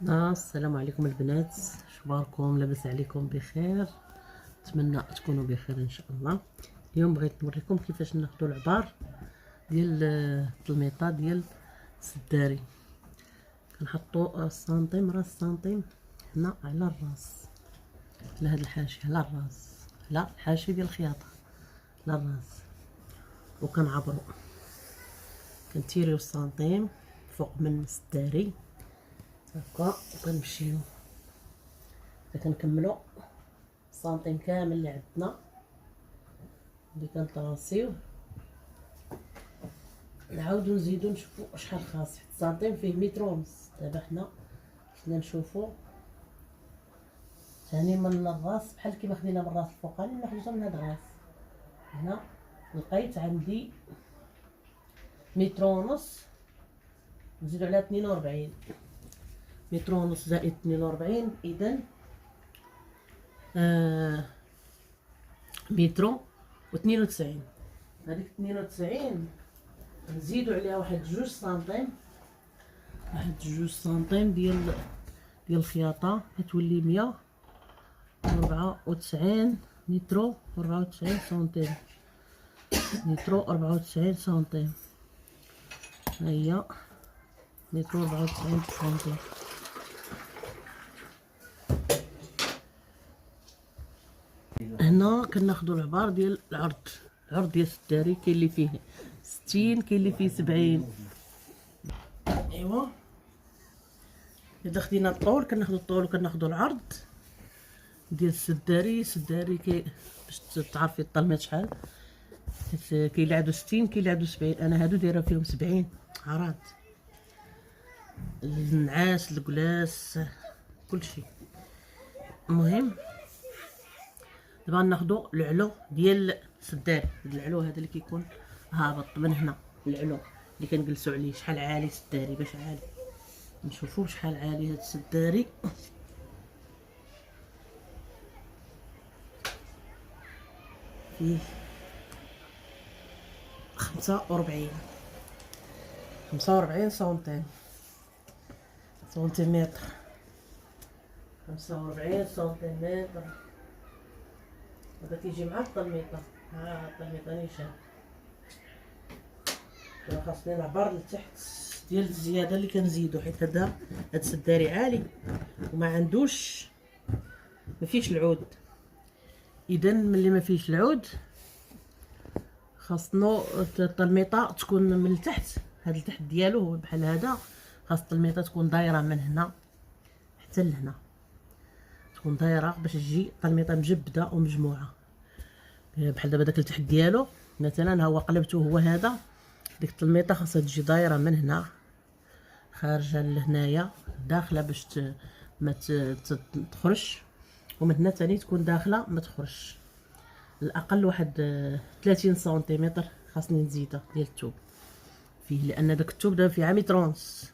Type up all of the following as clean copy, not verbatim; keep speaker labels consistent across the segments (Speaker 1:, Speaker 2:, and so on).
Speaker 1: السلام عليكم البنات، شباركم؟ لاباس عليكم بخير؟ نتمنى تكونوا بخير ان شاء الله. اليوم بغيت نوريكم كيفاش ناخذوا العبار ديال التلميطه ديال السداري. كنحطوا السنتيم راس سنتيم هنا على الراس، على هاد الحاشيه، على الراس، على الحاشيه ديال الخياطه، على الراس، وكنعبروا كنتيريو السنتيم فوق من السداري هكا، وكنمشيو كنكملو السنتيم كامل اللي عندنا اللي كنطراسيو، نعاودو نزيدو نشوفو شحال خاص. حيت السنتيم فيه متر ونص. دابا حنا كنا نشوفو ثاني من الراس بحال كيما خدينا من الراس الفوقاني، لا خرجنا من هاد الراس. هنا لقيت عندي متر ونص، نزيدو على 42 متر ونص زائد 42، اذا متر و92. هذيك 92 نزيدو عليها واحد 2 سنتيم، واحد 2 سنتيم ديال الخياطه، كتولي 194 متر و94 سنتيم، متر و 94 سنتيم. ها هي متر و 94 سنتيم. هنا كناخدو العبار ديال العرض ديال السداري، كاين اللي فيه 60، كاين اللي فيه 70. ايوا اذا خدينا الطول كناخدو الطول وكناخدو العرض ديال السداري باش تعرفي الطلميط شحال. كاين اللي عندو 60، كاين اللي عندو 70. انا هادو دايره فيهم 70 عراض، النعاس الكلاس كلشي. المهم دابا ناخدو العلو ديال السداري. العلو هذا اللي كيكون هابط من هنا، العلو اللي كنجلسو عليه. شحال عالي السداري؟ باش عالي نشوفو شحال عالي هاد السداري. فيه 45 سنتيم، سنتيمتر، 45 سنتيمتر. هذا كيجي مع الطلميطه. ها الطلميطه نيشان. خاصني نعبر لتحت ديال الزياده اللي كنزيدو، حيت هاد السداري عالي وما عندوش، ما فيش العود. اذا ملي ما فيش العود خاصنو الطلميطه تكون من التحت. هاد التحت ديالو بحال هذا، خاص الطلميطه تكون دايره من هنا حتى لهنا، تكون دايره باش تجي الطلميطه مجبده ومجموعه. بحال دابا داك التحت ديالو مثلا، هو قلبته هو هذا، ديك الطلميطه خاصها تجي دايره من هنا خارجه لهنايا داخله باش ما تخرجش، ومن هنا ثاني تكون داخله ما تخرجش. الاقل واحد 30 سنتيمتر خاصني نزيدها ديال الثوب فيه، لان داك الثوب دابا فيه متر ونص.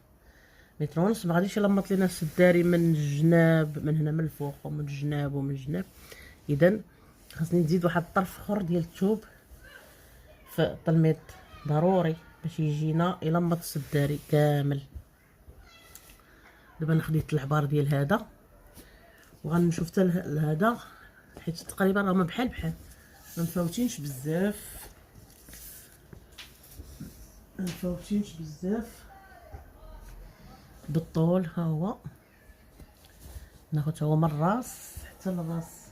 Speaker 1: متر ونص ما غاديش يلمط لينا السداري من الجناب، من هنا من الفوق ومن الجناب ومن الجناب. اذا خاصني نزيد واحد الطرف اخر ديال الثوب في التلميط، ضروري باش يجينا يلمط السداري كامل. دابا انا خديت العبار ديال هذا وغنشوف حتى هذا، حيت تقريبا راهما بحال ما مفوتينش بزاف، ما مفوتينش بزاف بالطول. ها هو ناخذ هو من الراس حتى للراس.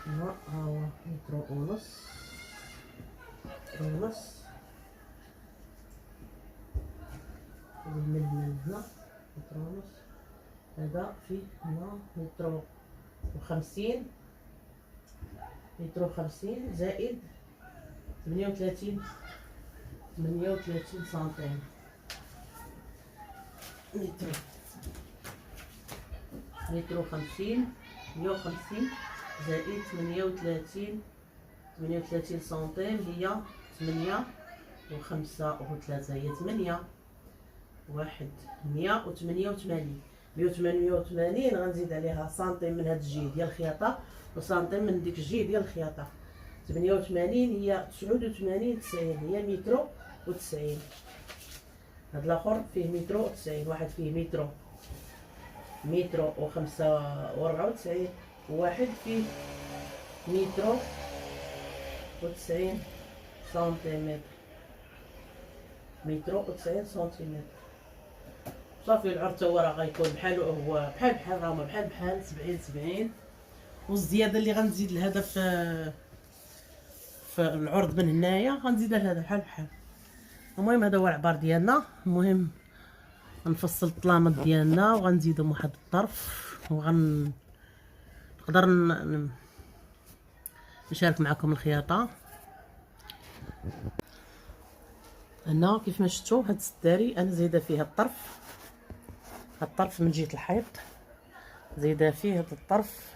Speaker 1: ها هو متر ونص، من هنا لهنا متر ونص. هذا فيه هنا متر و50، متر و50 زائد 38 سنتيم. متر و50، 150 زائد 38 سنتيم، هي 8 و5 و3 هي 8. واحد 188 غنزيد عليها سنتيم من هاد الجهه ديال الخياطه وسنتيم من ديك الجهه ديال الخياطه. 88 هي 89 90 هي متر و90. هاد الاخر فيه متر و90، واحد فيه متر و95، وواحد فيه متر و90 سنتيمتر، متر و90 سنتيمتر. صافي العرض تا هو راه غيكون بحال هو بحال راه بحال 70. والزياده اللي غنزيد لهذا في العرض من هنايا غنزيدها لهذا بحال. المهم هذا هو العبار ديالنا. المهم غنفصل الطلامط ديالنا وغنزيدهم واحد الطرف، نقدر نشارك معكم الخياطه. هنا كيف ما شفتوا هاد السداري انا زايده فيه هاد الطرف من جهه الحيط، زايده فيه هاد الطرف.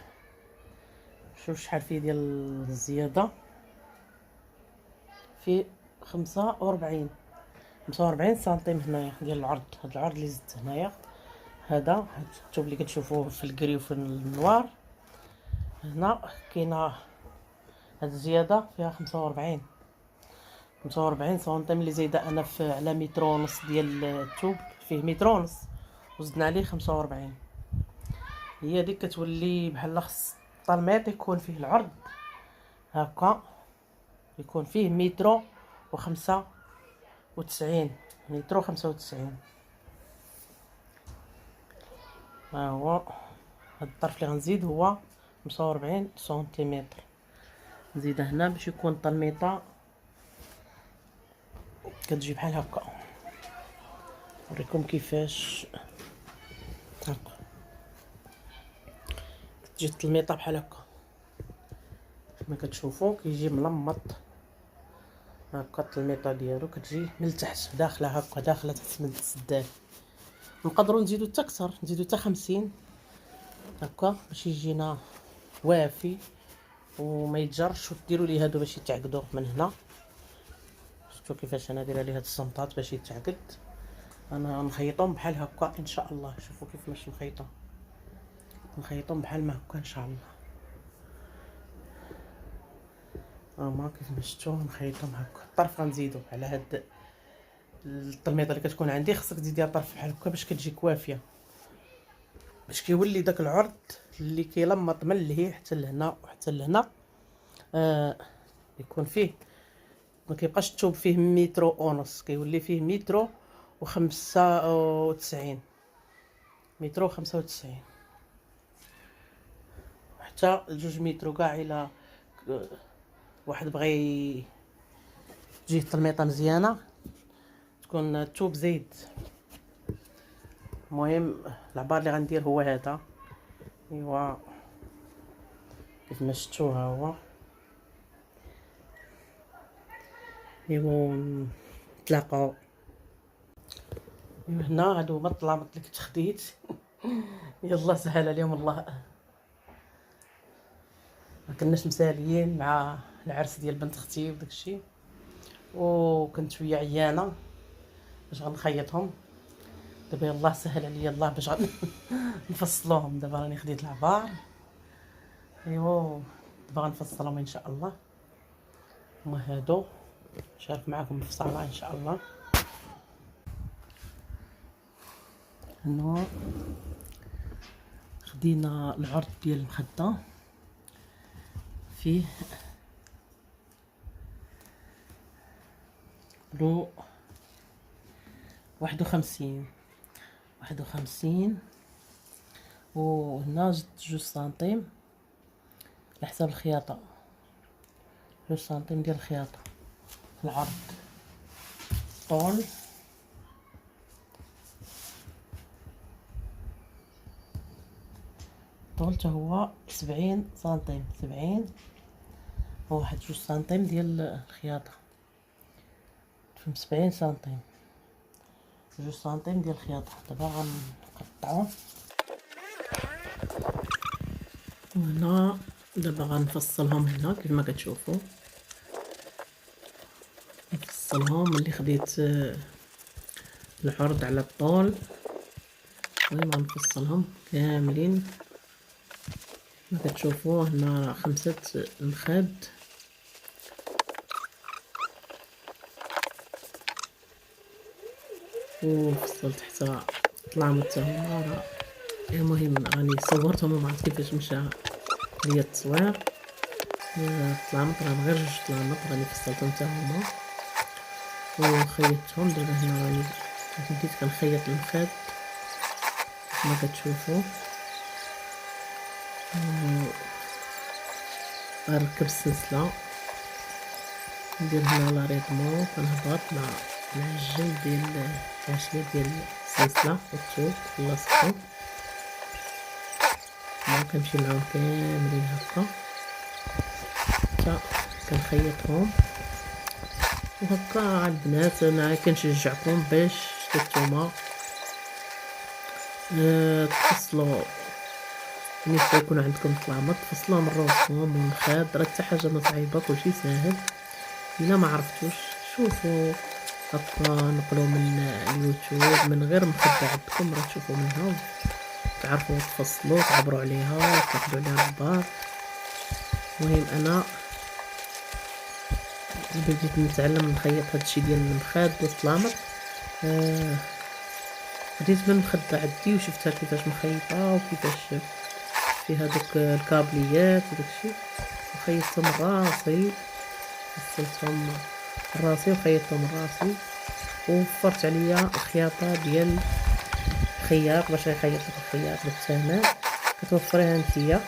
Speaker 1: شوف شحال فيه ديال الزياده، فيه 45 سنتيم هنايا ديال العرض. هاد العرض اللي زدت هنايا، هذا هاد الثوب اللي كتشوفوه في الكري وفي النوار، هنا كاينه هاد الزياده فيها 45 سنتيم اللي زايده انا على متر ونص ديال الثوب. فيه متر ونص وزدنا عليه 45. هي ديك كتولي بحال خص الطلميط يكون فيه العرض هكا، يكون فيه متر و95 ها هو. هاد الطرف اللي غنزيد هو 45 سنتيمتر، نزيدها هنا باش يكون الطلميطه كتجي بحال هكا. نوريكم كيفاش هكا كتجي التلميطه بحال هكا كما كتشوفوا، كيجي ملمط هكا. التلميطه ديالو كتجي من التحت داخله هكا، داخله تحت من السداد. نقدروا نزيدو حتى اكثر، نزيدو حتى 50 هكا باش يجينا وافي وما يتجرش. وديروا لي هادو باش يتعقدوا من هنا. شفتوا كيفاش انا دايره لي هاد الصمطات باش يتعقد. انا نخيطهم بحال هكا ان شاء الله. شوفوا كيفاش نخيطهم بحال ما هكا ان شاء الله. هما كيف ما شفتوا نخيطهم هكا. الطرف غنزيدو على هاد التلميطه اللي كتكون عندي، خصك تزيديها طرف بحال هكا باش كتجيك وافيه، باش كيولي داك العرض اللي كيلمط من لهيه حتى لهنا وحتى لهنا يكون فيه ما كيبقاش الثوب فيه متر ونص، كيولي فيه متر و95 حتى 2 متر كاع. الا واحد بغى تجيه التلميطه مزيانه تكون الثوب زايد. المهم العبار اللي غندير هو هذا. ايوا كيف ما شفتوا ها هو. ايوا نتلاقاو. هنا هادو هما الطلامط اللي كنت خديت. يلا سهل عليهم الله. ما كناش مساليين مع العرس ديال بنت اختي وداكشي، وكنت شويه عيانه باش غنخيطهم. دابا يلاه سهل عليا الله باش نفصلوهم. دابا راني خديت العبار. ايوا دابا غنفصلهم ان شاء الله. هما هادو نشارك معكم في الصاله ان شاء الله. هنا خدينا العرض ديال المخده، فيه لو 51 وهنا زدت 2 سنتيم على حساب الخياطه. 2 سنتيم ديال الخياطه في العرض. طول حتى هو 70 سنتيم، 70 وواحد 2 سنتيم ديال الخياطه. 70 سنتيم، 2 سنتيم ديال الخياطه. دابا غنقطعو هنا. دابا غنفصلهم هنا كيف ما كتشوفوا. نفصلهم اللي خديت العرض على الطول. المهم غنفصلهم كاملين ما كتشوفوا. هنا 5 مخاد. وفصلت حتى طلعوا حتى هما. راه المهم راني صورتهم وما عرفت كيفاش مشى ليا التصوير. طلعمت راه غير جوج طلعمت راني فصلتهم حتى هما وخيطتهم. دابا هنا راني بديت كنخيط المخاد كما كتشوفوا. غنركب السلسله، ندير هنا لا ريطمون، كنهبط مع الجنب ديال الحاشيه ديال السلسله والثوب لاصقو. كنمشي معاهم كاملين هكا حتى كنخيطهم. وهكا البنات انا كنشجعكم باش نتوما تفصلوا ملي يكون عندكم طلامط، تفصلوا من روسهم ومن الخاد. راه حتى حاجه ما صعيبه، كلشي ساهل. الا ما عرفتوش شوفوا هكا، نقلوا من اليوتيوب من غير مخدة عندكم، راه تشوفوا منها تعرفوا تفصلوا تعبروا عليها وتاخذوا عليها البار. المهم انا بديت نتعلم نخيط هادشي ديال المخاد والطلامط. بديت من المخدة عندي وشفتها كيفاش مخيطه وكيفاش في هذوك الكابليات وداكشي، وخيطتهم راسي، فصلتهم راسي وخيطتهم راسي. ووفرت عليا الخياطه ديال الخياط باش يخيط لك الخياط بالثمن، كتوفريها نتيا.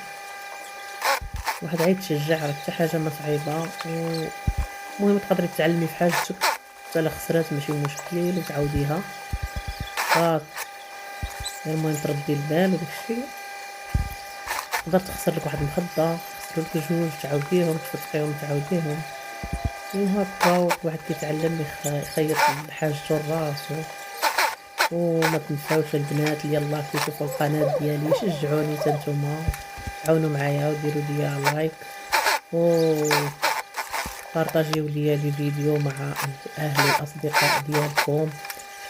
Speaker 1: واحد عيد تشجع، راه حتى حاجه ما صعيبه. المهم تقدري تعلمي في حاجتك حتى لا خسرات ماشي مشكل وتعاوديها. المهم تردي البال وداكشي. تقدر تخسر لك واحد المخده، تخسر لك جوج، تعاوديهم تفتحيهم تعاوديهم. وهكا واحد كيتعلم يخيط حاجته لراسو. وما تنساوش البنات اللي يلاه كيشوفوا القناه ديالي شجعوني حتى نتوما، تعاونوا معايا وديروا لي لايك بارطاجيو لي الفيديو مع اهل الاصدقاء ديالكم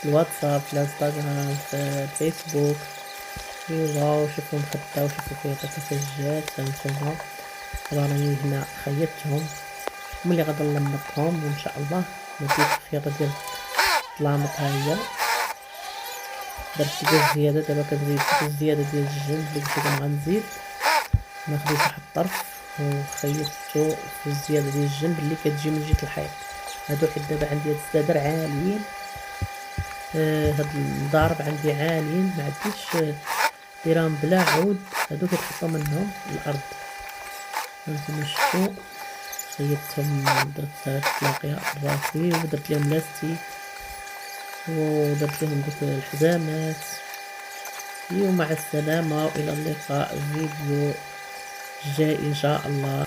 Speaker 1: في الواتساب في الانستغرام في الفيسبوك. ايوا شوفوا مخدة وشوفوا كيفاش جات نتوما. راني هنا خيطتهم ملي غادي نلمطهم وان شاء الله ندير الخياطه ديال الطلامط. ها هي درت جوج زياده، دابا كنزيد الزياده ديال الجنب اللي قلت لكم غنزيد. انا خديت واحد الطرف وخيطته في الزياده ديال الجنب اللي كتجي من جهه الحيط. هادو حيت دابا عندي هاد السدادر عاليين، هاد الضارب عندي عاليين، ما عنديش ديرهم بلا عود. هادو كيتحطوا منهم الارض. هانتوما شفتوا خيطتهم، درت 3 تلاقيات راسي ودرت لهم لاستيك ودرت لهم دوك الحزامات. ومع السلامه والى اللقاء في فيديو جاي ان شاء الله.